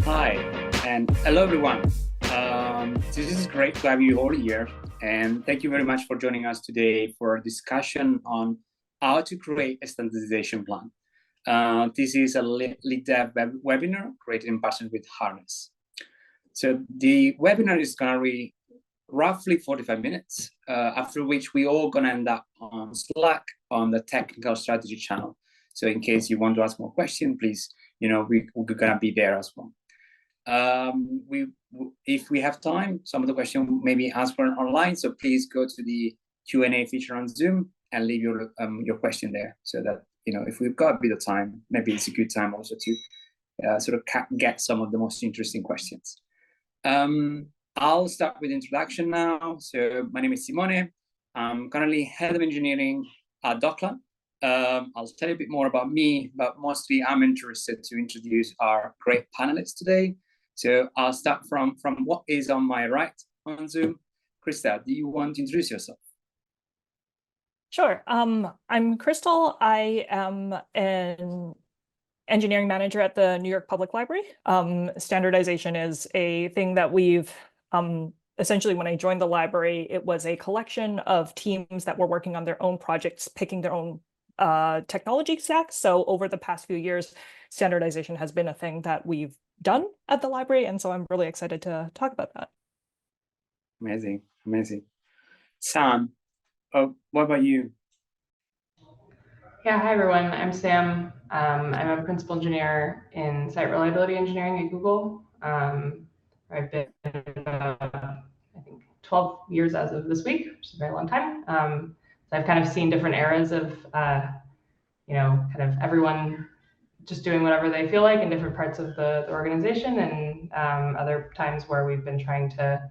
Hi, and hello everyone. This is great to have you all here, and thank you very much for joining us today for a discussion on how to create a standardization plan. This is a lead dev webinar created in partnership with Harness. So the webinar is going to be roughly 45 minutes, after which we all going to end up on Slack on the technical strategy channel. So in case you want to ask more questions, please, we're going to be there as well. If we have time, some of the questions may be answered online, so please go to the Q&A feature on Zoom and leave your question there, so that if we've got a bit of time, maybe it's a good time also to sort of get some of the most interesting questions. I'll start with introduction now. So my name is Simone. I'm currently head of engineering at Dockland. I'll tell you a bit more about me, but mostly I'm interested to introduce our great panelists today. So I'll start from what is on my right on Zoom. Krista, do you want to introduce yourself? Sure. I'm Crystal. I am an engineering manager at the New York Public Library. Standardization is a thing that we've essentially, when I joined the library, it was a collection of teams that were working on their own projects, picking their own technology stack. So over the past few years, standardization has been a thing that we've done at the library, and so I'm really excited to talk about that. Amazing. Sam, what about you? Yeah, hi everyone. I'm Sam. I'm a principal engineer in site reliability engineering at Google. I've been I think 12 years as of this week, which is a very long time. So I've kind of seen different eras of kind of everyone just doing whatever they feel like in different parts of the organization, and other times where we've been trying to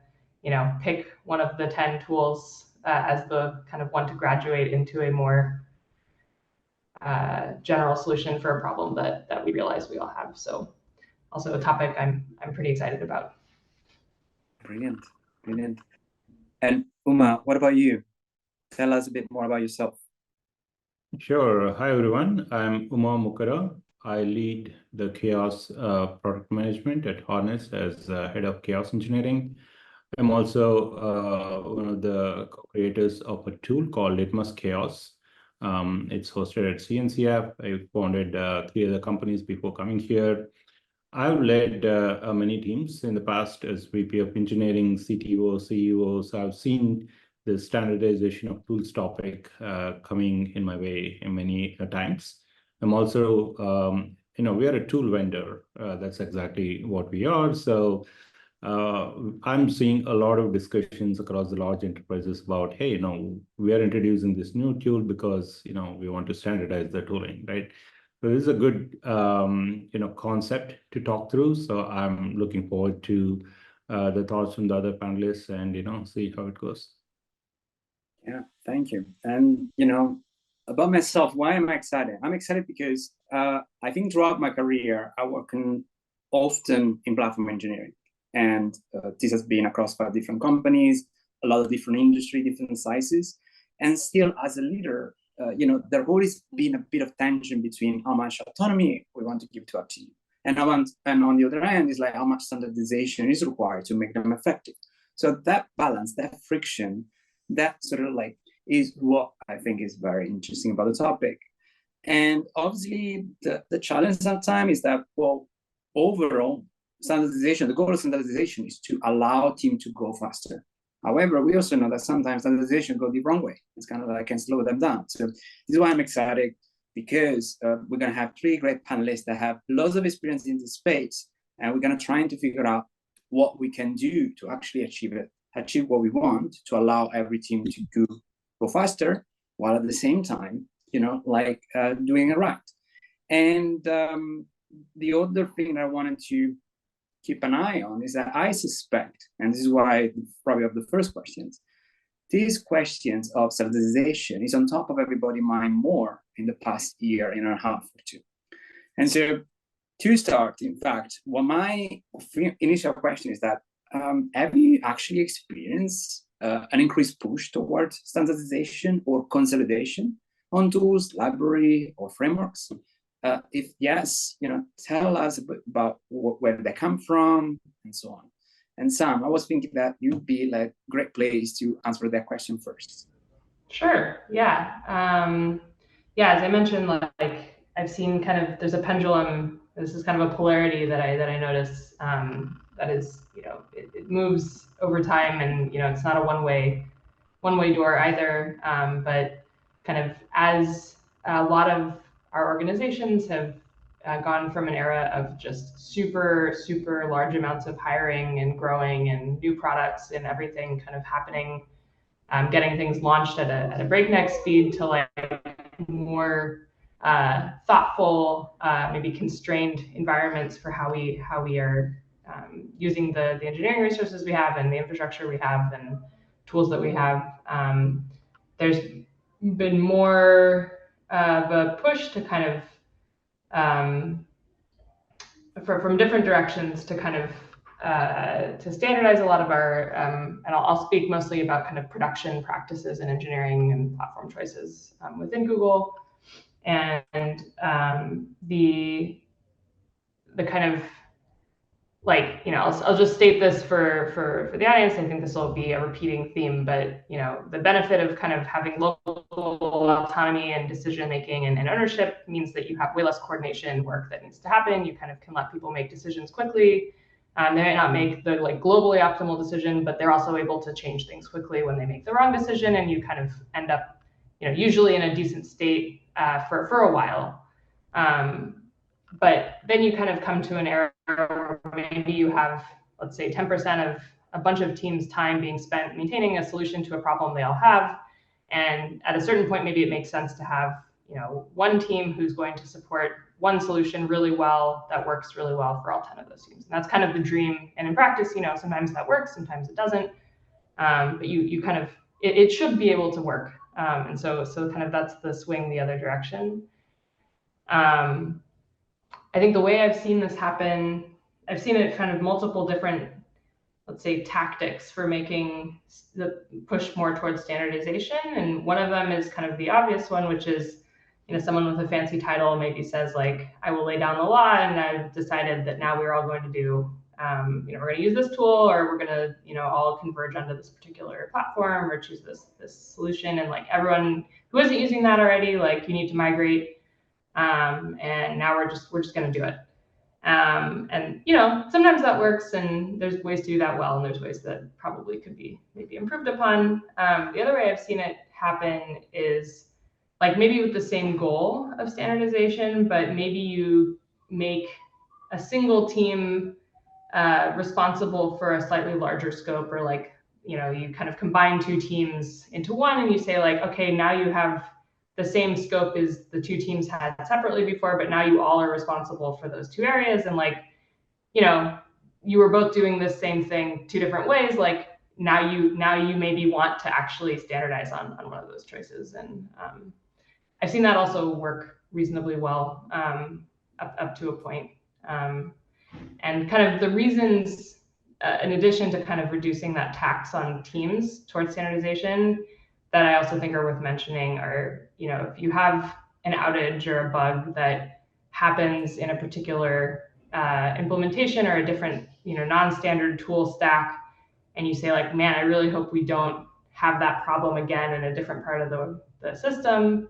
pick one of the 10 tools as the kind of one to graduate into a more general solution for a problem that we realize we all have. So also a topic I'm pretty excited about. Brilliant. And Uma, what about you? Tell us a bit more about yourself. Sure. Hi, everyone. I'm Uma Mukara. I lead the chaos product management at Harness as head of chaos engineering. I'm also one of the co-creators of a tool called Litmus Chaos. It's hosted at CNCF. I founded 3 other companies before coming here. I've led many teams in the past as VP of engineering, CTO, CEO. So I've seen the standardization of tools topic coming in my way in many times. I'm also, we are a tool vendor. That's exactly what we are. So I'm seeing a lot of discussions across the large enterprises about, hey, we are introducing this new tool because, we want to standardize the tooling, right? So this is a good, concept to talk through. So I'm looking forward to the thoughts from the other panelists and, see how it goes. Yeah, thank you. And, about myself, why am I excited? I'm excited because I think throughout my career, I work often in platform engineering. And this has been across 5 different companies, a lot of different industry, different sizes. And still, as a leader, there's always been a bit of tension between how much autonomy we want to give to our team. And on the other hand, is like how much standardization is required to make them effective. So that balance, that friction, that sort of is what I think is very interesting about the topic. And obviously, the challenge sometimes is that, well, overall, standardization, the goal of standardization is to allow team to go faster. However, we also know that sometimes standardization goes the wrong way. It's kind of like can slow them down. So this is why I'm excited, because we're going to have 3 great panelists that have lots of experience in this space, and we're going to try to figure out what we can do to actually achieve what we want, to allow every team to go faster, while at the same time, doing it right. And the other thing I wanted to keep an eye on is that I suspect, and this is why probably of the first questions, these questions of standardization is on top of everybody's mind more in the past year and a half or 2. And so to start, in fact, my initial question is that, have you actually experienced an increased push towards standardization or consolidation on tools, library, or frameworks? If yes, tell us a bit about where they come from and so on. And Sam, I was thinking that you'd be like a great place to answer that question first. Sure. Yeah. Yeah. As I mentioned, like I've seen kind of there's a pendulum. This is kind of a polarity that I notice. That is, it moves over time, and it's not a one-way door either. But kind of as a lot of our organizations have gone from an era of just super large amounts of hiring and growing and new products and everything kind of happening. Getting things launched at a breakneck speed to like more thoughtful, maybe constrained environments for how we are using the engineering resources we have and the infrastructure we have and tools that we have. There's been more of a push to kind of from different directions to kind of to standardize a lot of our, and I'll speak mostly about kind of production practices in engineering and platform choices within Google, and the kind of like, I'll just state this for the audience. I think this will be a repeating theme, but the benefit of kind of having local autonomy and decision making and ownership means that you have way less coordination work that needs to happen. You kind of can let people make decisions quickly. They might not make the like globally optimal decision, but they're also able to change things quickly when they make the wrong decision, and you kind of end up, usually in a decent state for a while. But then you kind of come to an era where maybe you have, let's say, 10% of a bunch of teams' time being spent maintaining a solution to a problem they all have. And at a certain point, maybe it makes sense to have, one team who's going to support one solution really well that works really well for all 10 of those teams. And that's kind of the dream. And in practice, sometimes that works, sometimes it doesn't. But you kind of, it should be able to work. And so kind of that's the swing the other direction. I think the way I've seen this happen, I've seen it kind of multiple different, let's say, tactics for making the push more towards standardization. And one of them is kind of the obvious one, which is, someone with a fancy title maybe says like, I will lay down the law, and I've decided that now we're all going to do, we're going to use this tool, or we're going to, all converge onto this particular platform or choose this solution. And like everyone who isn't using that already, like you need to migrate. And now we're just going to do it. And sometimes that works, and there's ways to do that well, and there's ways that probably could be maybe improved upon. The other way I've seen it happen is like maybe with the same goal of standardization, but maybe you make a single team responsible for a slightly larger scope, or like, you kind of combine two teams into one, and you say like, okay, now you have the same scope as the two teams had separately before, but now you all are responsible for those two areas. And like, you were both doing the same thing two different ways. Like now you maybe want to actually standardize on one of those choices. And I've seen that also work reasonably well up to a point. And kind of the reasons, in addition to kind of reducing that tax on teams towards standardization, that I also think are worth mentioning are, if you have an outage or a bug that happens in a particular implementation or a different, non-standard tool stack, and you say like, man, I really hope we don't have that problem again in a different part of the system.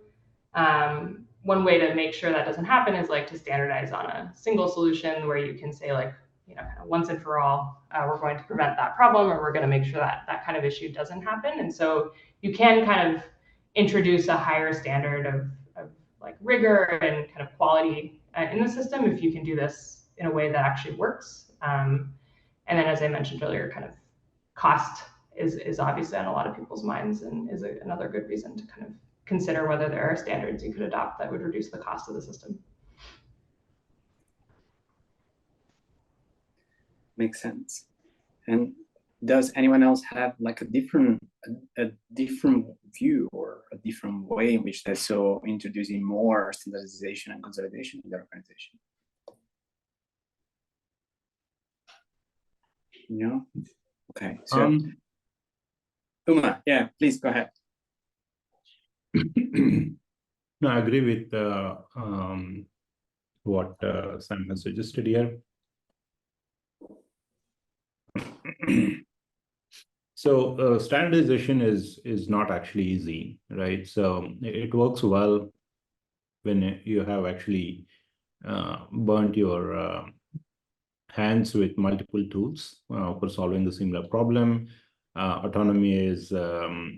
One way to make sure that doesn't happen is like to standardize on a single solution where you can say like, kind of once and for all, we're going to prevent that problem, or we're going to make sure that that kind of issue doesn't happen. And so you can kind of introduce a higher standard of like rigor and kind of quality in the system if you can do this in a way that actually works. And then, as I mentioned earlier, kind of cost is obviously on a lot of people's minds, and is another good reason to kind of consider whether there are standards you could adopt that would reduce the cost of the system. Makes sense. And does anyone else have like a different view or a different way in which they're so introducing more standardization and consolidation in their organization? No? Okay. So Uma, yeah, please go ahead. No, I agree with what Sam has suggested here. So standardization is not actually easy, right? So it works well when you have actually burnt your hands with multiple tools for solving the similar problem. Autonomy is a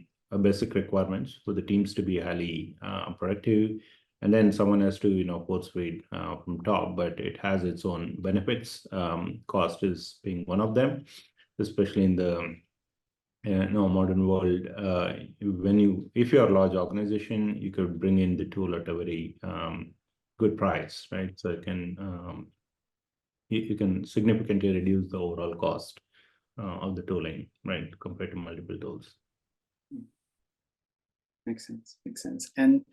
basic requirement for the teams to be highly productive. And then someone has to, force feed from top, but it has its own benefits. Cost is being one of them, especially in the modern world. If you're a large organization, you could bring in the tool at a very good price, right? So you can significantly reduce the overall cost of the tooling, right, compared to multiple tools. Makes sense. And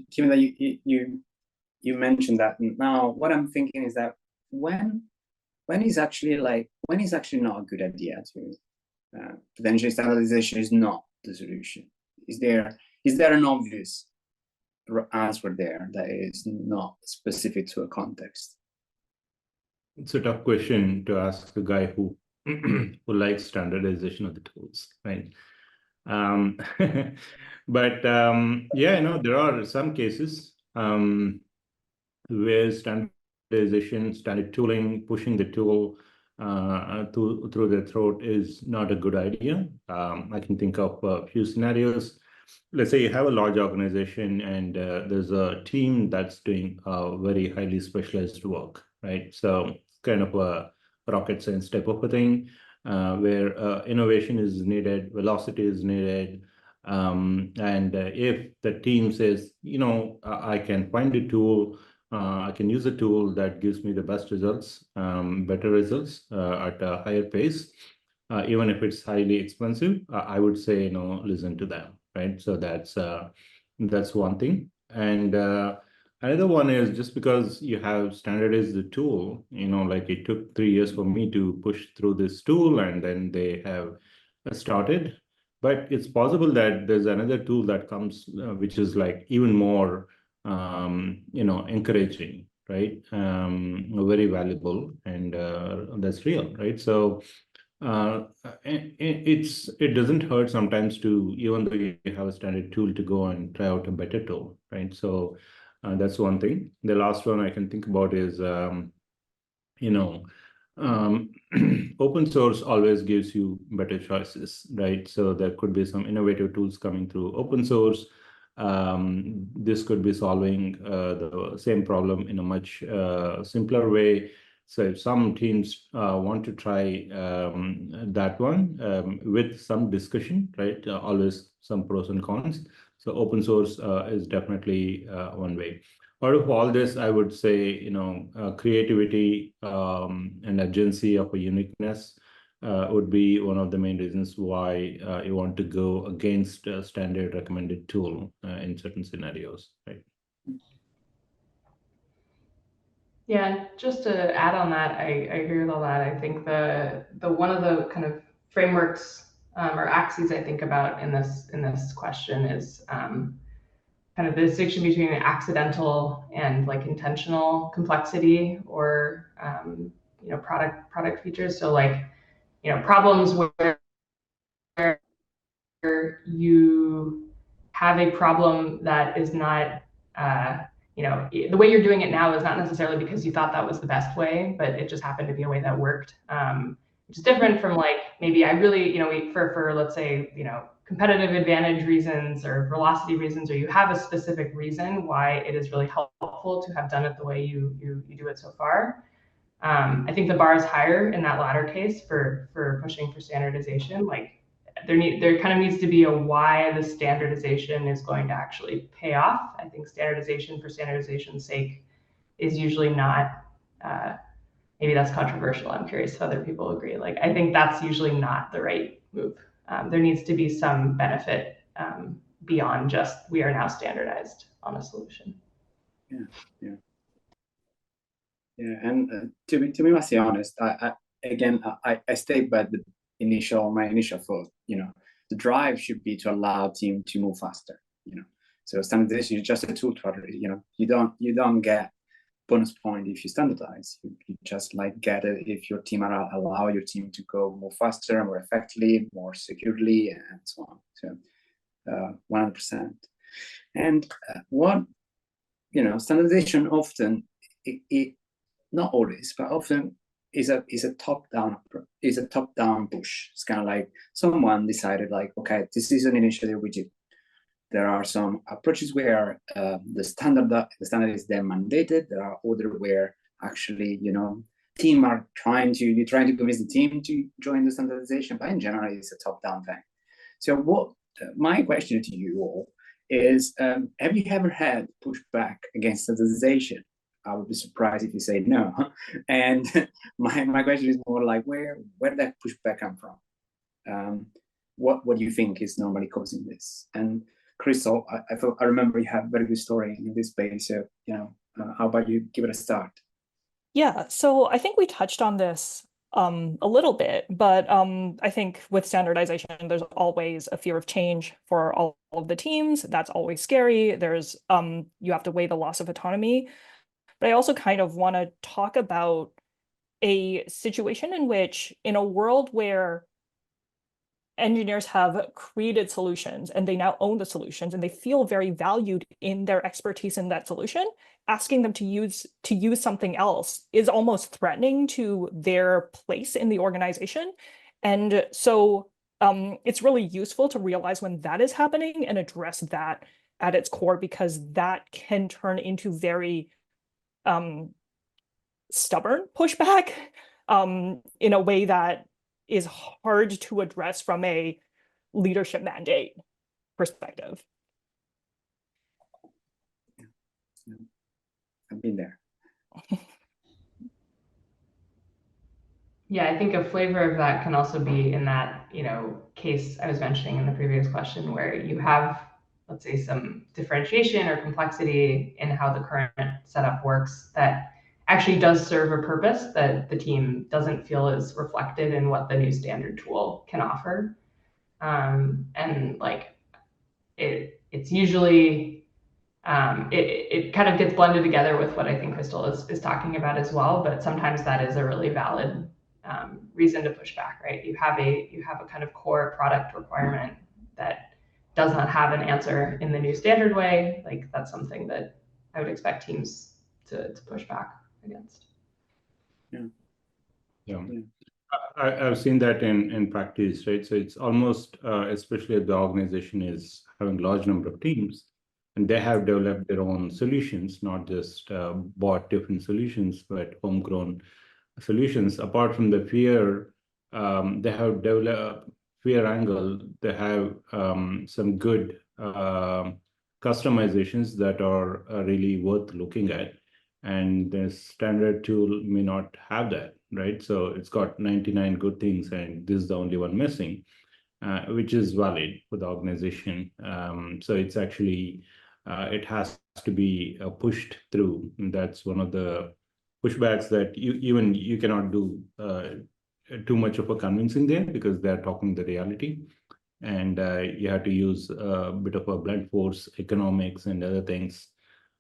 given that you mentioned that, now what I'm thinking is that when is actually not a good idea to potentially standardization is not the solution? Is there an obvious answer there that is not specific to a context? It's a tough question to ask a guy who who likes standardization of the tools, right? But yeah, there are some cases where standardization, standard tooling, pushing the tool through the throat is not a good idea. I can think of a few scenarios. Let's say you have a large organization and there's a team that's doing very highly specialized work, right? So it's kind of a rocket science type of a thing where innovation is needed, velocity is needed. And if the team says, I can find a tool, I can use a tool that gives me the best results, better results at a higher pace, even if it's highly expensive, I would say, listen to them, right? So that's one thing. And another one is just because you have standardized the tool, like it took 3 years for me to push through this tool, and then they have started. But it's possible that there's another tool that comes, which is like even more, encouraging, right? Very valuable, and that's real, right? So it doesn't hurt sometimes to, even though you have a standard tool, to go and try out a better tool, right? So that's one thing. The last one I can think about is, open source always gives you better choices, right? So there could be some innovative tools coming through open source. This could be solving the same problem in a much simpler way. So if some teams want to try that one with some discussion, right? Always some pros and cons. So open source is definitely one way. Out of all this, I would say, creativity and urgency of a uniqueness would be one of the main reasons why you want to go against a standard recommended tool in certain scenarios, right? Yeah, just to add on that, I agree with all that. I think the one of the kind of frameworks or axes I think about in this question is kind of the distinction between accidental and like intentional complexity, or product features. So like problems where you have a problem that is not the way you're doing it now is not necessarily because you thought that was the best way, but it just happened to be a way that worked, which is different from like maybe I really for let's say competitive advantage reasons or velocity reasons, or you have a specific reason why it is really helpful to have done it the way you do it so far. I think the bar is higher in that latter case for pushing for standardization. Like there kind of needs to be a why the standardization is going to actually pay off. I think standardization for standardization's sake is usually not, maybe that's controversial. I'm curious if other people agree. Like, I think that's usually not the right move. There needs to be some benefit beyond just we are now standardized on a solution. Yeah, and to be mostly honest, I stay by my initial thought. The drive should be to allow team to move faster. So standardization is just a tool to you don't get bonus point if you standardize. You just like get it if your team allow your team to go more faster, more effectively, more securely, and so on. So 100%. And what, standardization often, it not always, but often is a top-down push. It's kind of like someone decided like, okay, this is an initiative we do. There are some approaches where the standard is then mandated. There are other where actually, team are trying to convince the team to join the standardization, but in general, it's a top-down thing. So what my question to you all is, have you ever had pushback against standardization? I would be surprised if you say no. And my question is more like, where did that pushback come from? What do you think is normally causing this? And Crystal, I remember you have a very good story in this space. So, how about you give it a start? Yeah, so I think we touched on this a little bit, but I think with standardization, there's always a fear of change for all of the teams. That's always scary. There's you have to weigh the loss of autonomy. But I also kind of want to talk about a situation in which, in a world where engineers have created solutions and they now own the solutions and they feel very valued in their expertise in that solution, asking them to use something else is almost threatening to their place in the organization. And so it's really useful to realize when that is happening and address that at its core, because that can turn into very stubborn pushback in a way that is hard to address from a leadership mandate perspective. I've been there. Yeah, I think a flavor of that can also be in that, case I was mentioning in the previous question, where you have, let's say, some differentiation or complexity in how the current setup works that actually does serve a purpose that the team doesn't feel is reflected in what the new standard tool can offer. And like it's usually it kind of gets blended together with what I think Crystal is talking about as well. But sometimes that is a really valid reason to push back, right? You have a kind of core product requirement that does not have an answer in the new standard way. Like that's something that I would expect teams to push back against. Yeah. I've seen that in practice, right? So it's almost, especially if the organization is having a large number of teams, and they have developed their own solutions, not just bought different solutions, but homegrown solutions. Apart from the fear, they have developed fear angle. They have some good customizations that are really worth looking at. And the standard tool may not have that, right? So it's got 99 good things, and this is the only one missing, which is valid for the organization. So it's actually, it has to be pushed through. And that's one of the pushbacks that you cannot do too much of a convincing there, because they're talking the reality. And you have to use a bit of a blunt force, economics and other things.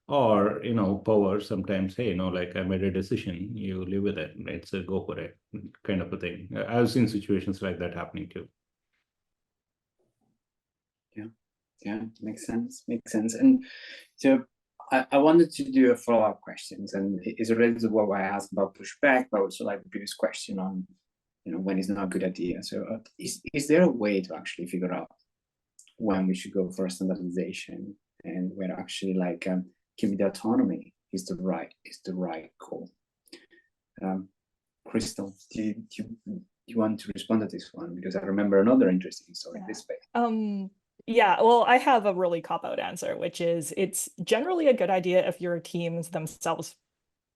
Or, power sometimes, hey, like I made a decision, you live with it, right? So go for it, kind of a thing. I've seen situations like that happening too. Yeah, makes sense. And so I wanted to do a follow-up questions, and it's related to what I asked about pushback, but also like the previous question on, when it's not a good idea. So is there a way to actually figure out when we should go for standardization and when actually like giving the autonomy is the right call? Crystal, do you want to respond to this one? Because I remember another interesting story in this space. Yeah, well, I have a really cop-out answer, which is it's generally a good idea if your teams themselves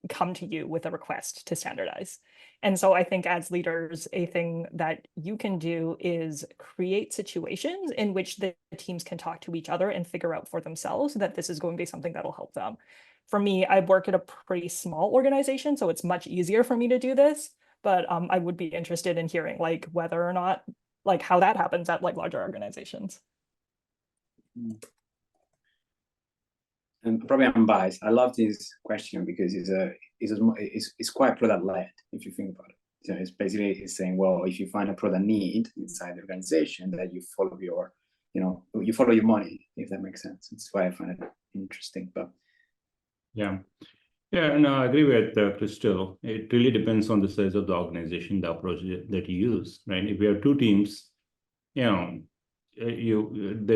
come to you with a request to standardize. And so I think as leaders, a thing that you can do is create situations in which the teams can talk to each other and figure out for themselves that this is going to be something that'll help them. For me, I work at a pretty small organization, so it's much easier for me to do this. But I would be interested in hearing like whether or not, like how that happens at like larger organizations. and probably I'm biased. I love this question because it's quite product-led if you think about it. So it's saying, well, if you find a product need inside the organization, that you follow your, you follow your money, if that makes sense. That's why I find it interesting. But yeah, no, I agree with Crystal. It really depends on the size of the organization, the approach that you use, right? If you have two teams, they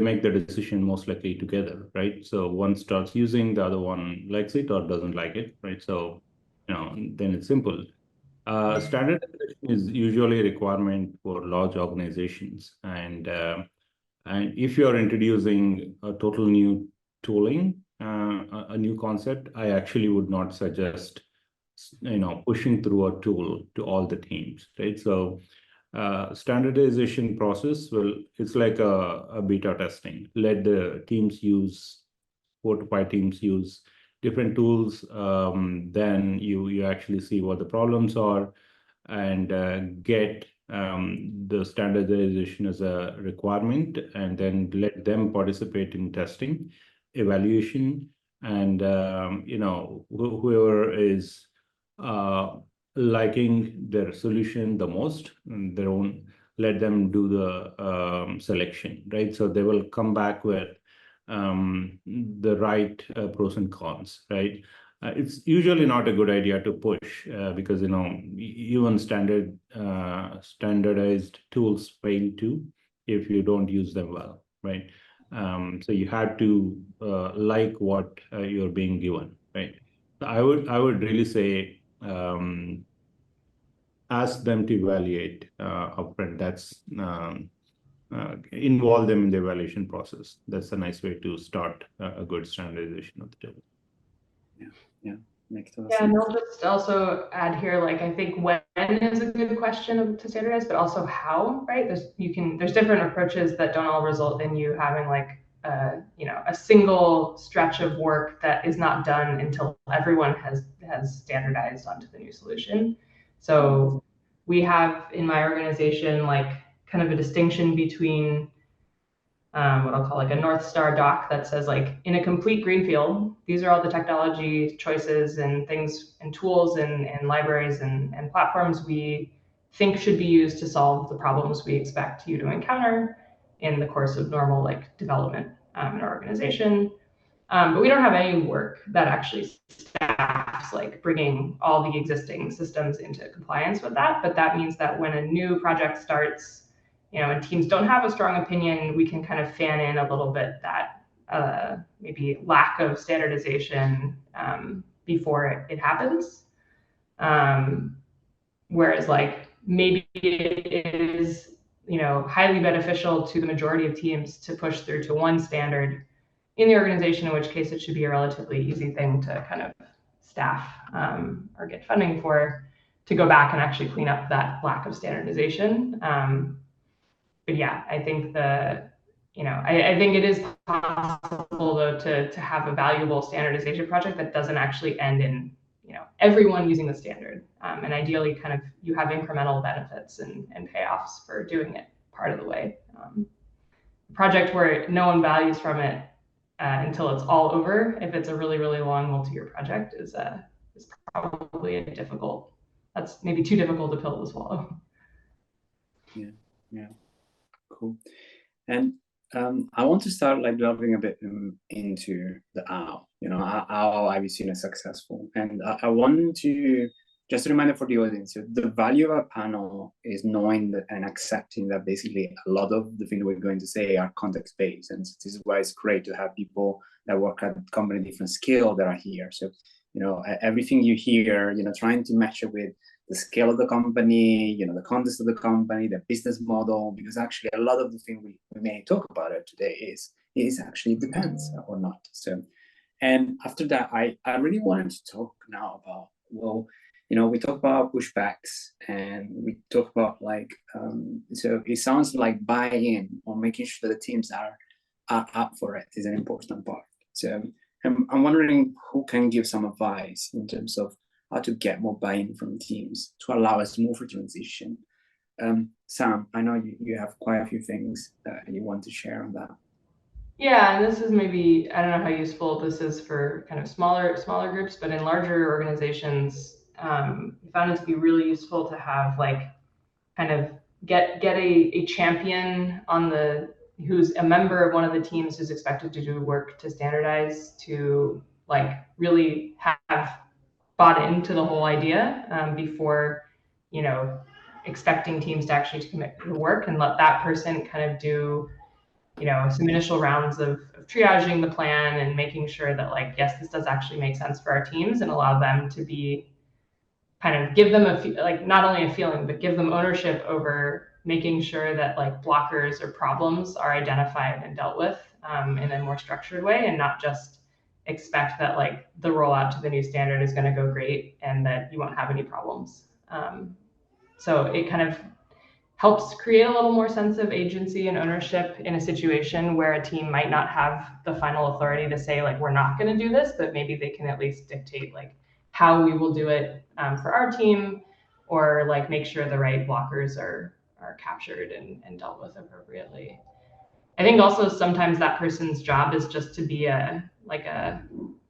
make the decision most likely together, right? So one starts using, the other one likes it or doesn't like it, right? So then it's simple. Standardization is usually a requirement for large organizations, and if you are introducing a total new tooling, a new concept, I actually would not suggest pushing through a tool to all the teams, right? So standardization process it's like a beta testing. Let the teams use 4 to 5 teams use different tools. Then you actually see what the problems are, and get the standardization as a requirement, and then let them participate in testing, evaluation, and whoever is liking their solution the most, their own, let them do the selection, right? So they will come back with the right pros and cons, right? It's usually not a good idea to push because even standardized tools fail too if you don't use them well, right? So you have to like what you're being given, right? I would really say ask them to evaluate upfront. That's involve them in the evaluation process. That's a nice way to start a good standardization of the table. Yeah, makes total Yeah, sense. and I'll just also add here, like, I think when is a good question to standardize, but also how, right? There's different approaches that don't all result in you having like a single stretch of work that is not done until everyone has standardized onto the new solution. So we have in my organization like kind of a distinction between what I'll call like a North Star doc that says like in a complete greenfield, these are all the technology choices and things and tools and libraries and platforms we think should be used to solve the problems we expect you to encounter in the course of normal like development in our organization. But we don't have any work that actually staffs like bringing all the existing systems into compliance with that. But that means that when a new project starts, and teams don't have a strong opinion, we can kind of fan in a little bit that maybe lack of standardization before it happens. Whereas like maybe it is, highly beneficial to the majority of teams to push through to one standard in the organization, in which case it should be a relatively easy thing to kind of staff or get funding for, to go back and actually clean up that lack of standardization. But yeah, I think I think it is possible though to have a valuable standardization project that doesn't actually end in everyone using the standard, and ideally kind of you have incremental benefits and payoffs for doing it part of the way. A project where no one values from it until it's all over, if it's a really, really long multi-year project, is probably that's maybe too difficult a pill to swallow. Yeah, cool. And I want to start like delving a bit into the how, how have you seen it successful? And I want to just a reminder for the audience, the value of a panel is knowing that and accepting that basically a lot of the things we're going to say are context-based. And this is why it's great to have people that work at company different scale that are here. So, everything you hear, trying to match it with the scale of the company, the context of the company, the business model, because actually a lot of the things we may talk about it today is actually depends or not. So, and after that, I really wanted to talk now about, well, we talk about pushbacks and we talk about like, so it sounds like buy-in or making sure the teams are up for it is an important part. So I'm wondering who can give some advice in terms of how to get more buy-in from teams to allow a smoother transition. Sam, I know you have quite a few things that you want to share on that. Yeah, and this is maybe, I don't know how useful this is for kind of smaller groups, but in larger organizations, we found it to be really useful to have like kind of get a champion on the who's a member of one of the teams who's expected to do work to standardize, to like really have bought into the whole idea before, you know, expecting teams to actually commit to the work, and let that person kind of do, you know, some initial rounds of triaging the plan and making sure that like, yes, this does actually make sense for our teams, and allow them to be kind of give them like not only a feeling, but give them ownership over making sure that like blockers or problems are identified and dealt with in a more structured way, and not just expect that like the rollout to the new standard is going to go great and that you won't have any problems. So it kind of helps create a little more sense of agency and ownership in a situation where a team might not have the final authority to say like, we're not going to do this, but maybe they can at least dictate like how we will do it for our team, or like make sure the right blockers are captured and dealt with appropriately. I think also sometimes that person's job is just to be a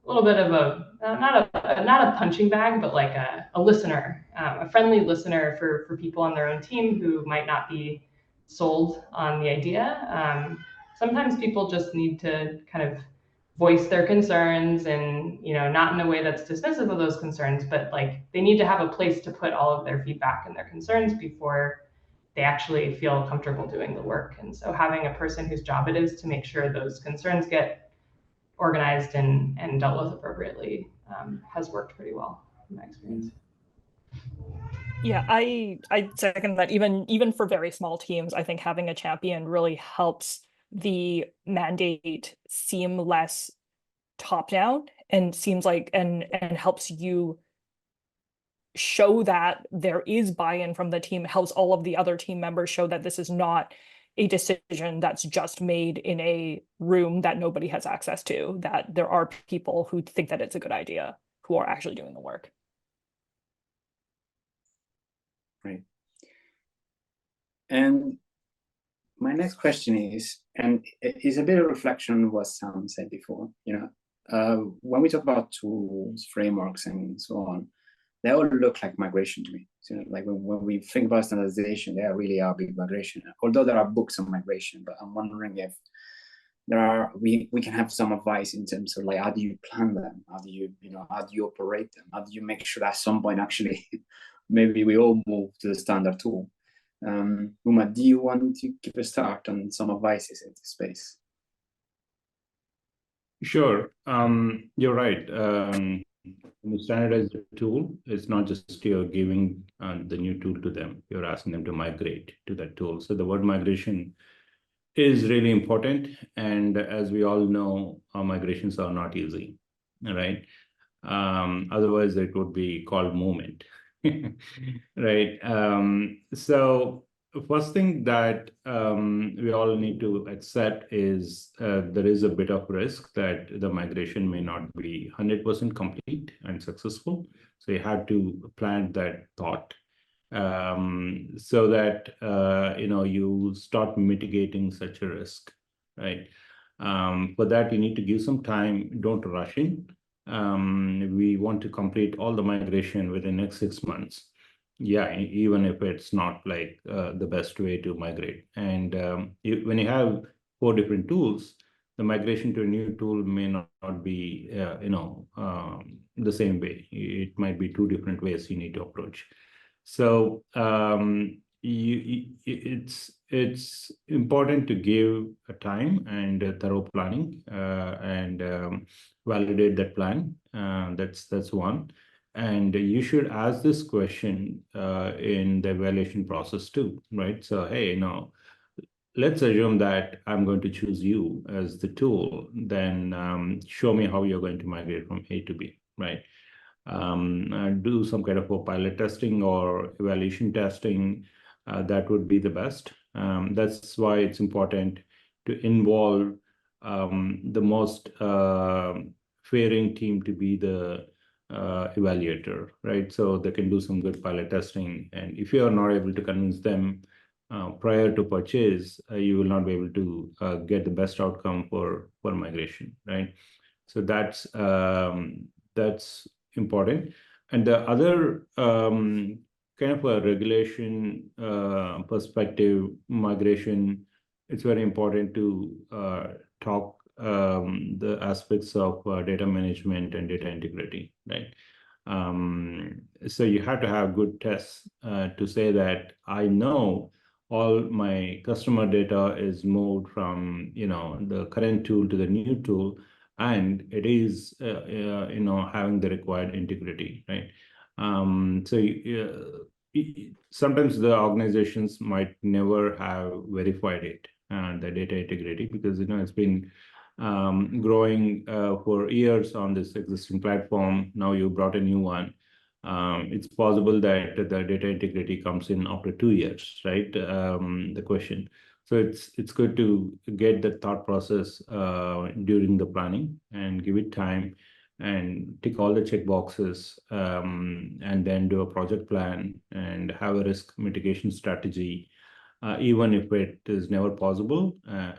little bit of a not a punching bag, but like a listener, a friendly listener for people on their own team who might not be sold on the idea. Sometimes people just need to kind of voice their concerns, and you know, not in a way that's dismissive of those concerns, but like they need to have a place to put all of their feedback and their concerns before they actually feel comfortable doing the work. And so having a person whose job it is to make sure those concerns get organized and dealt with appropriately has worked pretty well in my experience. Yeah, I second that. Even for very small teams, I think having a champion really helps the mandate seem less top down, and seems like and helps you show that there is buy-in from the team, helps all of the other team members show that this is not a decision that's just made in a room that nobody has access to, that there are people who think that it's a good idea who are actually doing the work. Right. And my next question is, and it's a bit of reflection on what Sam said before, you know, when we talk about tools, frameworks, and so on, they all look like migration to me. So like when we think about standardization, they really are big migration, although there are books on migration, but I'm wondering if there are, we can have some advice in terms of like, how do you plan them? How do you, how do you operate them? How do you make sure that at some point actually, maybe we all move to the standard tool? Uma, do you want to give a start on some advices in this space? Sure. You're right. When you standardize the tool, it's not just you're giving the new tool to them, you're asking them to migrate to that tool. So the word migration is really important. And as we all know, our migrations are not easy, right? Otherwise, it would be called movement, right? So the first thing that we all need to accept is there is a bit of risk that the migration may not be 100% complete and successful. So you have to plant that thought so that you start mitigating such a risk, right? For that, you need to give some time. Don't rush in. We want to complete all the migration within the next 6 months. Yeah, even if it's not like the best way to migrate. And when you have 4 different tools, the migration to a new tool may not be, the same way. It might be 2 different ways you need to approach. So it's important to give a time and a thorough planning and validate that plan. That's one. And you should ask this question in the evaluation process too, right? So, hey, let's assume that I'm going to choose you as the tool. Then show me how you're going to migrate from A to B, right? Do some kind of a pilot testing or evaluation testing. That would be the best. That's why it's important to involve the most fairing team to be the evaluator, right? So they can do some good pilot testing. And if you are not able to convince them, prior to purchase, you will not be able to get the best outcome for migration, right? So that's important. And the other kind of a regulation perspective, migration, it's very important to talk the aspects of data management and data integrity, right? So you have to have good tests to say that I know all my customer data is moved from the current tool to the new tool, and it is having the required integrity, right? Sometimes the organizations might never have verified it and the data integrity, because it's been growing for years on this existing platform. Now you brought a new one. It's possible that the data integrity comes in after 2 years, right? The question. So it's good to get the thought process during the planning and give it time and tick all the check boxes, and then do a project plan and have a risk mitigation strategy. Even if it is never possible, how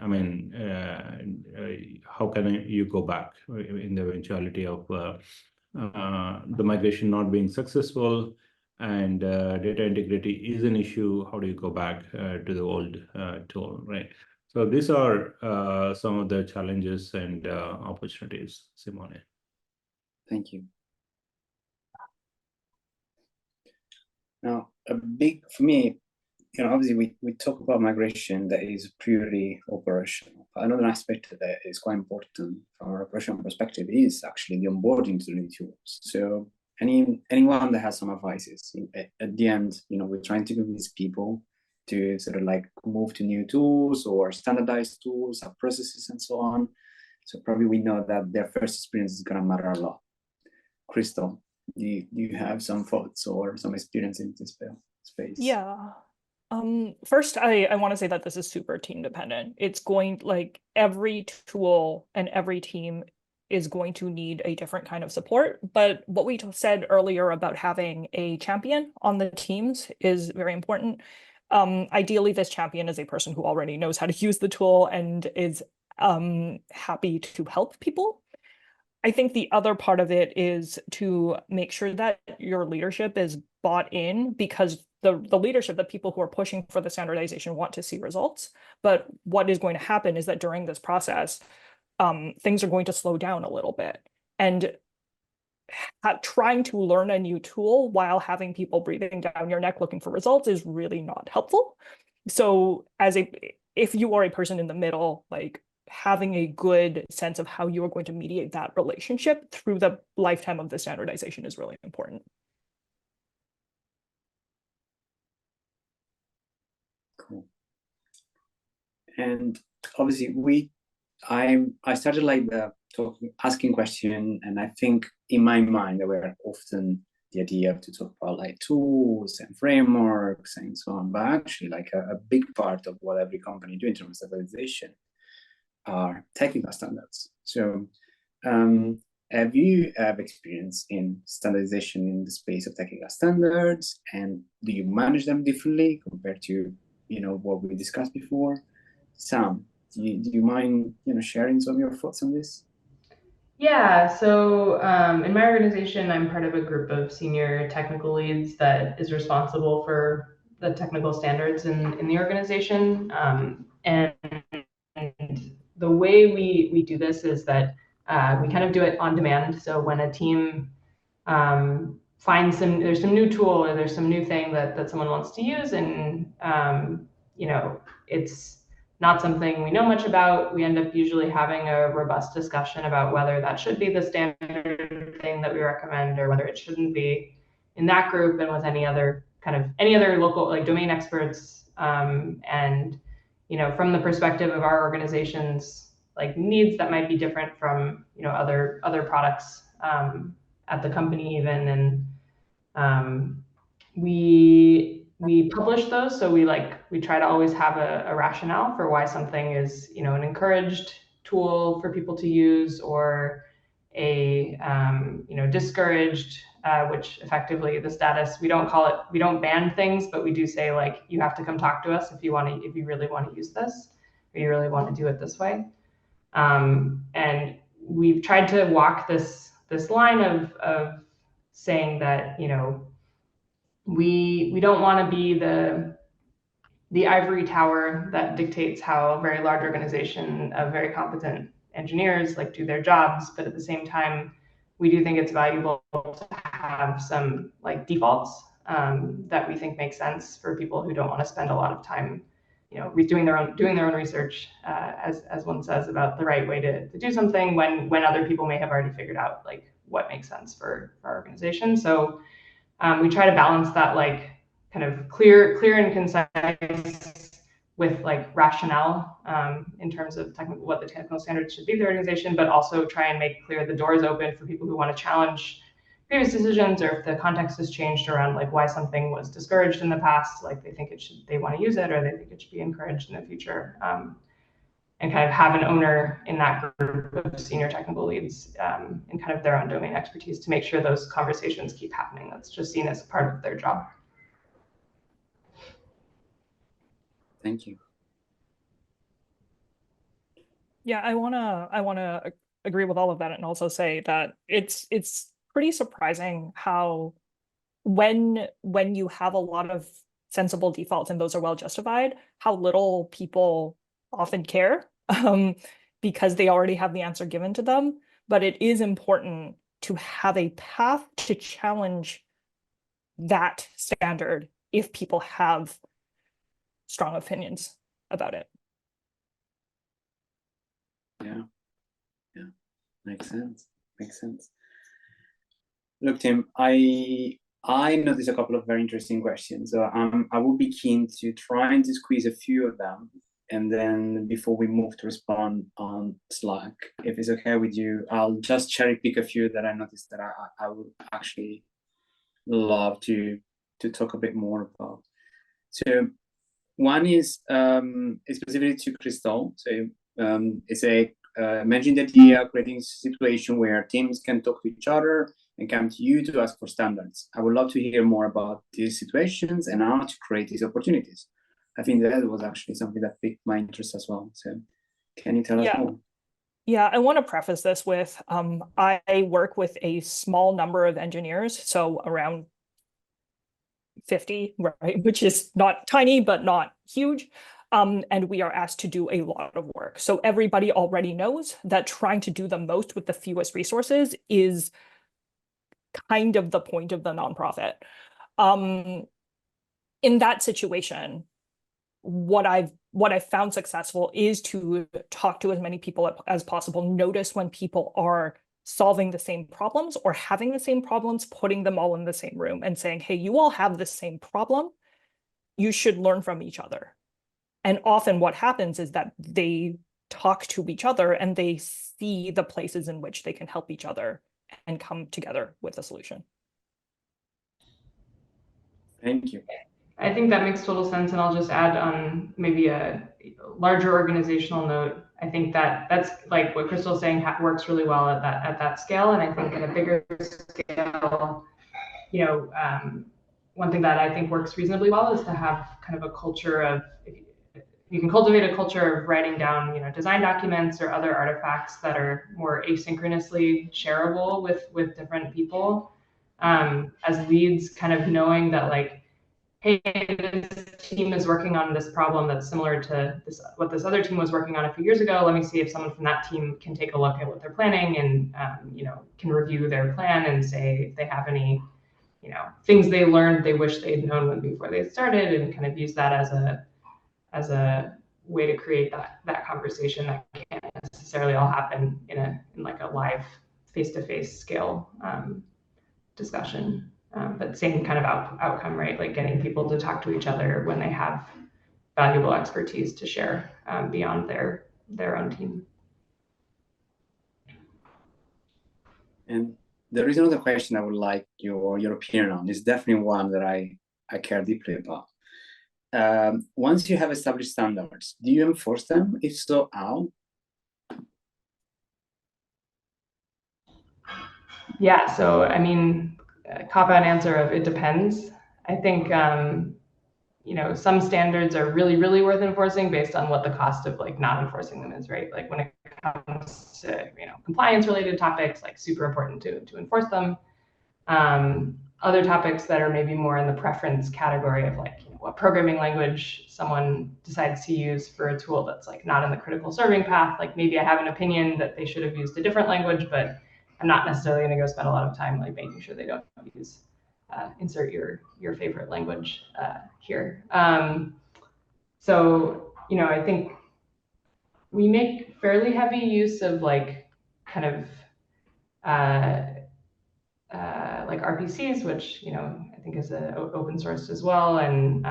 can you go back in the eventuality of the migration not being successful, and data integrity is an issue? How do you go back to the old tool, right? So these are some of the challenges and opportunities, Simone. Thank you. Now, for me, obviously we talk about migration that is purely operational. But another aspect of that is quite important from an operational perspective is actually the onboarding to the new tools. So anyone that has some advices at the end, we're trying to convince people to sort of like move to new tools or standardized tools, have processes and so on. So probably we know that their first experience is going to matter a lot. Crystal, do you have some thoughts or some experience in this space? Yeah. First, I want to say that this is super team dependent. It's every tool and every team is going to need a different kind of support. But what we said earlier about having a champion on the teams is very important. Ideally, this champion is a person who already knows how to use the tool and is happy to help people. I think the other part of it is to make sure that your leadership is bought in, because the leadership, the people who are pushing for the standardization, want to see results. But what is going to happen is that during this process, things are going to slow down a little bit. And trying to learn a new tool while having people breathing down your neck looking for results is really not helpful. So if you are a person in the middle, having a good sense of how you are going to mediate that relationship through the lifetime of the standardization is really important. Cool. And obviously I started asking question, and I think in my mind there were often the idea to talk about tools and frameworks and so on, but actually a big part of what every company do in terms of standardization are technical standards. So have you have experience in standardization in the space of technical standards, and do you manage them differently compared to what we discussed before? Sam, do you mind sharing some of your thoughts on this? Yeah, so in my organization, I'm part of a group of senior technical leads that is responsible for the technical standards in the organization. And the way we do this is that we kind of do it on demand. So when a team finds there's some new tool or there's some new thing that someone wants to use, and it's not something we know much about, we end up usually having a robust discussion about whether that should be the standard thing that we recommend or whether it shouldn't be in that group, and with any other local domain experts. And from the perspective of our organization's needs that might be different from other products at the company even, and we publish those. So we try to always have a rationale for why something is an encouraged tool for people to use, or a discouraged which effectively the status, we don't ban things, but we do say like, you have to come talk to us if you really want to use this, or you really want to do it this way. And we've tried to walk this line of saying that, you know, we don't want to be the ivory tower that dictates how a very large organization of very competent engineers like do their jobs, but at the same time, we do think it's valuable to have some like defaults that we think make sense for people who don't want to spend a lot of time, you know, doing their own research, as one says, about the right way to do something when other people may have already figured out like what makes sense for our organization. So we try to balance that like kind of clear and concise with like rationale in terms of what the technical standards should be for the organization, but also try and make clear the doors open for people who want to challenge previous decisions, or if the context has changed around like why something was discouraged in the past, like they want to use it, or they think it should be encouraged in the future. And kind of have an owner in that group of senior technical leads in kind of their own domain expertise to make sure those conversations keep happening. That's just seen as part of their job. Thank you. Yeah, I wanna agree with all of that, and also say that it's pretty surprising how when you have a lot of sensible defaults and those are well justified, how little people often care because they already have the answer given to them. But it is important to have a path to challenge that standard if people have strong opinions about it. Yeah, makes sense. Look, Tim, I noticed a couple of very interesting questions. So I will be keen to try and to squeeze a few of them, and then before we move to respond on Slack, if it's okay with you, I'll just cherry pick a few that I noticed that I would actually love to talk a bit more about. So one is specifically to Crystal. So it's a imagine the idea of creating a situation where teams can talk to each other and come to you to ask for standards. I would love to hear more about these situations and how to create these opportunities. I think that was actually something that piqued my interest as well. So can you tell us more? Yeah, I want to preface this with I work with a small number of engineers, so around 50, right, which is not tiny, but not huge. And we are asked to do a lot of work. So everybody already knows that trying to do the most with the fewest resources is kind of the point of the nonprofit. In that situation, what I've found successful is to talk to as many people as possible, notice when people are solving the same problems or having the same problems, putting them all in the same room and saying, hey, you all have the same problem. You should learn from each other. And often what happens is that they talk to each other and they see the places in which they can help each other and come together with a solution. Thank you. I think that makes total sense, and I'll just add on maybe a larger organizational note. I think that's like what Crystal's saying works really well at that scale, and I think at a bigger scale, you know, one thing that I think works reasonably well is to have kind of a culture of, you can cultivate a culture of writing down, you know, design documents or other artifacts that are more asynchronously shareable with different people. As leads, kind of knowing that like, hey, this team is working on this problem that's similar to what this other team was working on a few years ago. Let me see if someone from that team can take a look at what they're planning and you know, can review their plan and say if they have any, you know, things they learned they wish they'd known before they started, and kind of use that as a way to create that conversation that can't necessarily all happen in like a live face-to-face scale discussion. But same kind of outcome, right? Like getting people to talk to each other when they have valuable expertise to share beyond their own team. And there is another question I would like your opinion on. It's definitely one that I care deeply about. Once you have established standards, do you enforce them? If so, how? Yeah, so I mean, cop-out answer of it depends. I think some standards are really, really worth enforcing based on what the cost of like not enforcing them is, right? Like when it comes to compliance-related topics, like super important to enforce them. Other topics that are maybe more in the preference category of like what programming language someone decides to use for a tool that's like not in the critical serving path. Like maybe I have an opinion that they should have used a different language, but I'm not necessarily going to go spend a lot of time like making sure they don't use insert your favorite language here. So I think we make fairly heavy use of like kind of like RPCs, which I think is open source as well, and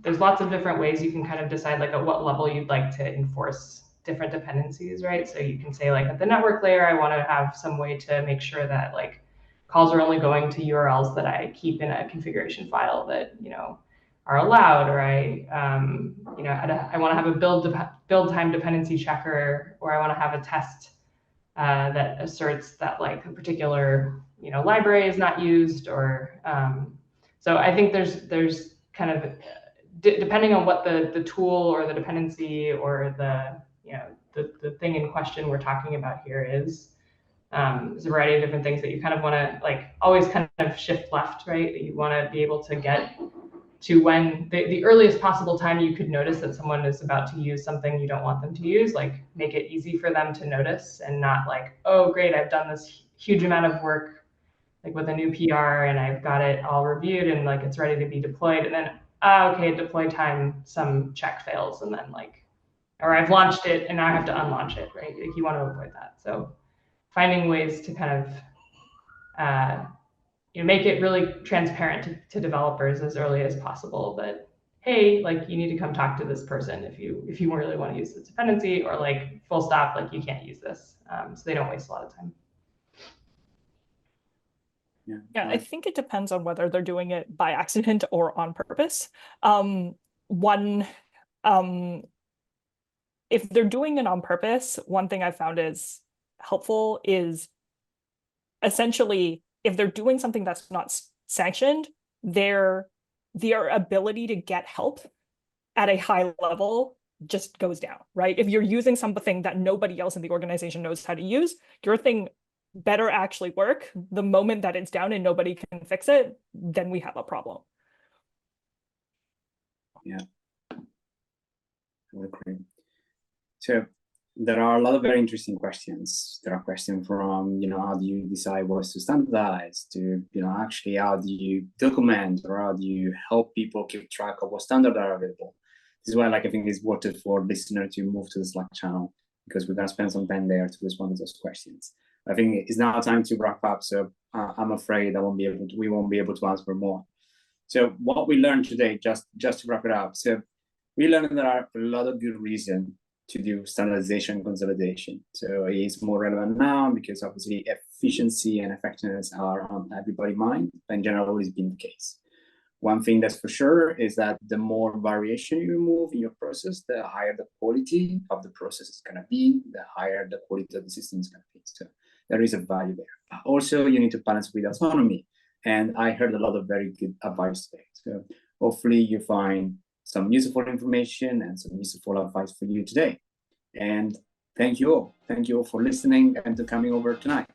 there's lots of different ways you can kind of decide like at what level you'd like to enforce different dependencies, right? So you can say like at the network layer, I want to have some way to make sure that like calls are only going to URLs that I keep in a configuration file that are allowed, or I want to have a build time dependency checker, or I want to have a test that asserts that like a particular library is not used, or so I think there's kind of depending on what the tool or the dependency or the thing in question we're talking about here is. There's a variety of different things that you kind of want to like always kind of shift left, right? You want to be able to get to when the earliest possible time you could notice that someone is about to use something you don't want them to use, like make it easy for them to notice and not like, oh, great, I've done this huge amount of work like with a new PR and I've got it all reviewed and like it's ready to be deployed. And then, okay, deploy time, some check fails and then like, or I've launched it and now I have to unlaunch it, right? Like you want to avoid that. So finding ways to kind of make it really transparent to developers as early as possible that, hey, like you need to come talk to this person if you really want to use this dependency, or like full stop, like you can't use this, so they don't waste a lot of time. Yeah, I think it depends on whether they're doing it by accident or on purpose. If they're doing it on purpose, one thing I found is helpful is essentially if they're doing something that's not sanctioned, their ability to get help at a high level just goes down, right? If you're using something that nobody else in the organization knows how to use, your thing better actually work. The moment that it's down and nobody can fix it, then we have a problem. Yeah, I would agree. So there are a lot of very interesting questions. There are questions from, how do you decide what to standardize, to, actually how do you document, or how do you help people keep track of what standards are available? This is why I think it's worth it for listeners to move to the Slack channel, because we're going to spend some time there to respond to those questions. I think it's now time to wrap up, so I'm afraid we won't be able to answer more. So what we learned today, just to wrap it up, so we learned that there are a lot of good reasons to do standardization and consolidation. So it is more relevant now because obviously efficiency and effectiveness are on everybody's mind, but in general, always been the case. One thing that's for sure is that the more variation you remove in your process, the higher the quality of the process is going to be, the higher the quality of the system is going to be. So there is a value there. But also, you need to balance with autonomy. And I heard a lot of very good advice today. So hopefully you find some useful information and some useful advice for you today. And thank you all. Thank you all for listening and to coming over tonight.